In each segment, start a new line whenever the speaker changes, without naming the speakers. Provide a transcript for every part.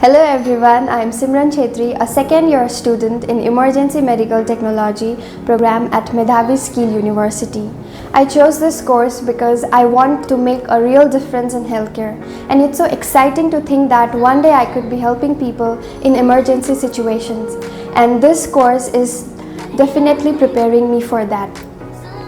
Hello everyone, I am Simran Chettri, a second-year student in Emergency Medical Technology program at Medhavi Skill University. I chose this course because I want to make a real difference in healthcare, and it's so exciting to think that one day I could be helping people in emergency situations, and this course is definitely preparing me for that.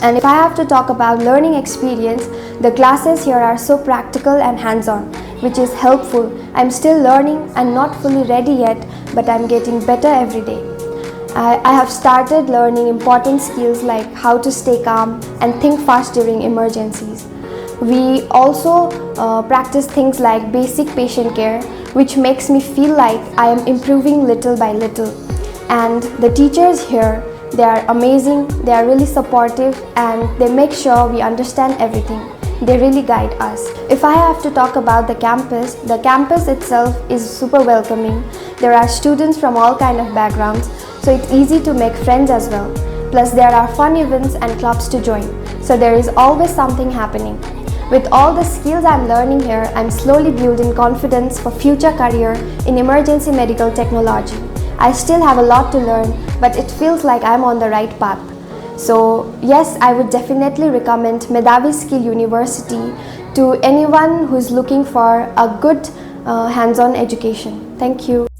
And if I have to talk about learning experience, the classes here are so practical and hands-on, which is helpful. I'm still learning and not fully ready yet, but I'm getting better every day. I have started learning important skills like how to stay calm and think fast during emergencies. We also practice things like basic patient care, which makes me feel like I am improving little by little. And the teachers here, they are amazing, they are really supportive, and they make sure we understand everything. They really guide us. If I have to talk about the campus itself is super welcoming. There are students from all kind of backgrounds, so it's easy to make friends as well. Plus there are fun events and clubs to join, so there is always something happening. With all the skills I'm learning here, I'm slowly building confidence for future career in emergency medical technology. I still have a lot to learn, but it feels like I'm on the right path. So yes, I would definitely recommend Medhavi Skill University to anyone who's looking for a good hands-on education. Thank you.